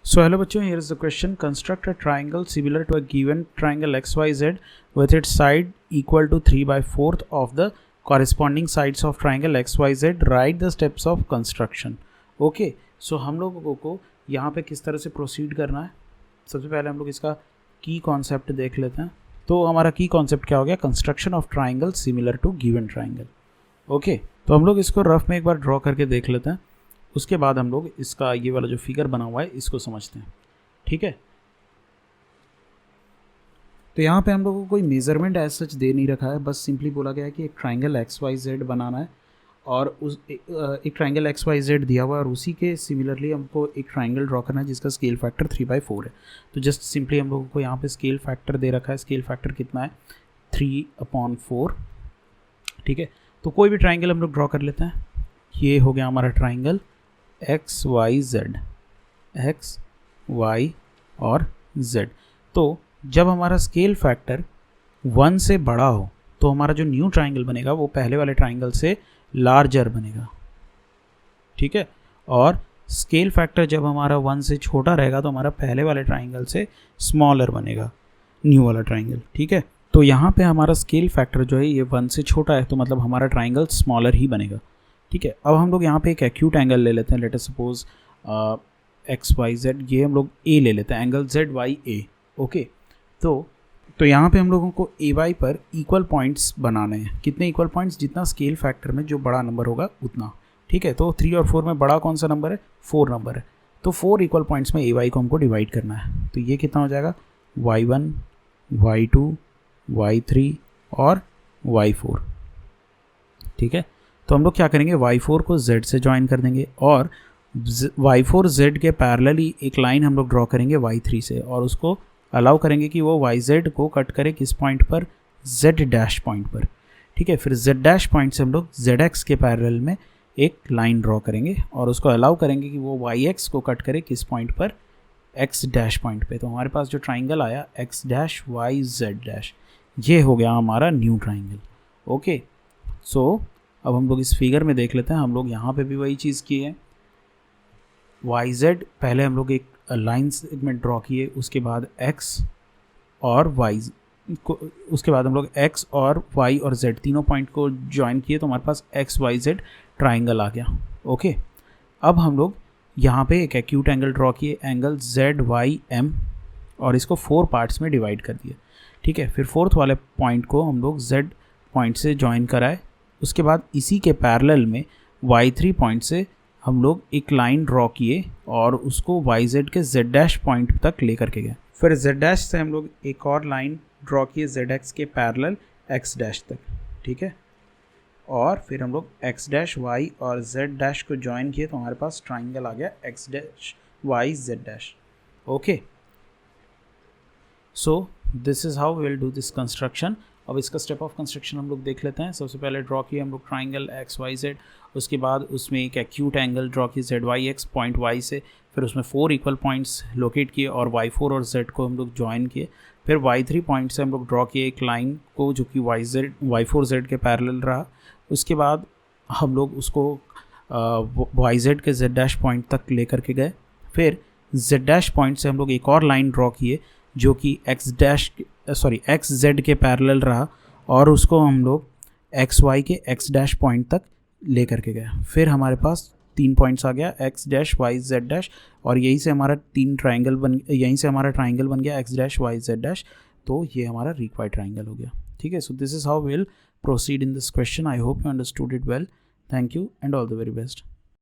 So hello बच्चों, here is the question. Construct a triangle similar to a given triangle XYZ with its side equal to 3/4 of the corresponding sides of triangle XYZ. Write the steps of construction. Okay, so हम लोगों को यहाँ पे किस तरह से proceed करना है. सबसे पहले हम लोग इसका की कॉन्सेप्ट देख लेते हैं. तो हमारा की कॉन्सेप्ट क्या हो गया? Construction of triangle similar to given triangle. Okay, तो हम लोग इसको रफ में एक बार ड्रॉ करके देख लेते हैं. उसके बाद हम लोग इसका ये वाला जो फिगर बना हुआ है इसको समझते हैं. ठीक है, तो यहाँ पे हम लोगों को कोई मेज़रमेंट एज सच दे नहीं रखा है. बस सिंपली बोला गया है कि एक ट्राइंगल XYZ बनाना है और उस एक ट्राइंगल XYZ दिया हुआ है और उसी के सिमिलरली हमको एक ट्राइंगल ड्रॉ करना है जिसका स्केल फैक्टर 3/4 है. तो जस्ट सिंपली हम लोगों को यहाँ पे स्केल फैक्टर दे रखा है. स्केल फैक्टर कितना है? 3/4. ठीक है, तो कोई भी ट्राइंगल हम लोग ड्रॉ कर लेते हैं. ये हो गया हमारा ट्राइंगल XYZ, X, Y और Z. तो जब हमारा स्केल फैक्टर 1 से बड़ा हो तो हमारा जो न्यू ट्राइंगल बनेगा वो पहले वाले ट्राइंगल से लार्जर बनेगा. ठीक है, और स्केल फैक्टर जब हमारा 1 से छोटा रहेगा तो हमारा पहले वाले ट्राइंगल से स्मॉलर बनेगा न्यू वाला ट्राइंगल. ठीक है, तो यहाँ पे हमारा स्केल फैक्टर जो है ये 1 से छोटा है तो मतलब हमारा ट्राइंगल स्मॉलर ही बनेगा. ठीक है, अब हम लोग यहाँ पे एक एक्यूट एंगल ले लेते हैं. लेट अस सपोज XYZ, ये हम लोग A ले लेते हैं, एंगल ZYA. ओके, तो यहाँ पे हम लोगों को AY पर इक्वल पॉइंट्स बनाने हैं. कितने इक्वल पॉइंट्स? जितना स्केल फैक्टर में जो बड़ा नंबर होगा उतना. ठीक है, तो 3 और 4 में बड़ा कौन सा नंबर है? 4 नंबर है. तो 4 इक्वल पॉइंट्स में AY को हमको डिवाइड करना है. तो ये कितना हो जाएगा? Y1, Y2, Y3 और Y4. ठीक है, तो हम लोग क्या करेंगे? Y4 को Z से ज्वाइन कर देंगे और Y4 Z के पैरेलली एक लाइन हम लोग ड्रॉ करेंगे Y3 से और उसको अलाउ करेंगे कि वो YZ को कट करे किस पॉइंट पर? Z' पॉइंट पर. ठीक है, फिर Z' पॉइंट से हम लोग ZX के पैरेलल में एक लाइन ड्रॉ करेंगे और उसको अलाउ करेंगे कि वो YX को कट करे किस पॉइंट पर? X' पॉइंट पे. तो हमारे पास जो ट्राइंगल आया X', ये हो गया हमारा न्यू ट्राइंगल. ओके, सो अब हम लोग इस फिगर में देख लेते हैं. हम लोग यहाँ पे भी वही चीज़ की है. YZ पहले हम लोग एक लाइन सेगमेंट ड्रॉ किए, उसके बाद X और Y को, उसके बाद हम लोग X और Y और Z तीनों पॉइंट को ज्वाइन किए तो हमारे पास XYZ ट्राइंगल आ गया. ओके, अब हम लोग यहाँ पे एक एक्यूट एंगल ड्रॉ किए, एंगल ZYM, और इसको 4 पार्ट्स में डिवाइड कर दिए. ठीक है, फिर 4th वाले पॉइंट को हम लोग Z पॉइंट से ज्वाइन कराए. उसके बाद इसी के पैरेलल में Y3 पॉइंट से हम लोग एक लाइन ड्रॉ किए और उसको YZ के Z' पॉइंट तक लेकर के गए. फिर Z' से हम लोग एक और लाइन ड्रॉ किए ZX के पैरेलल X' तक. ठीक है, और फिर हम लोग X' Y और Z' को ज्वाइन किए तो हमारे पास ट्राइंगल आ गया X' Y Z'. Okay, so this is how we will do this construction. अब इसका स्टेप ऑफ कंस्ट्रक्शन हम लोग देख लेते हैं. सबसे पहले ड्रॉ किए हम लोग ट्राइंगल XYZ, उसके बाद उसमें एक एक्यूट एंगल ड्रॉ किए ZYX पॉइंट Y से, फिर उसमें 4 इक्वल पॉइंट्स लोकेट किए और Y4 और Z को हम लोग ज्वाइन किए. फिर Y3 पॉइंट से हम लोग ड्रॉ किए एक लाइन को जो कि Y4Z के पैरेलल रहा. उसके बाद हम लोग उसको YZ के Z' पॉइंट तक लेकर के गए. फिर Z' पॉइंट से हम लोग एक और लाइन ड्रॉ किए जो कि XZ के पैरेलल रहा और उसको हम लोग XY के X' पॉइंट तक ले करके गए. फिर हमारे पास 3 पॉइंट्स आ गया X' Y Z', और यहीं से हमारा ट्राइंगल बन गया X' Y Z'. तो ये हमारा रिक्वायर्ड ट्राइंगल हो गया. ठीक है, so this is how we will proceed in this question. I hope you understood it well. Thank you and all the very best.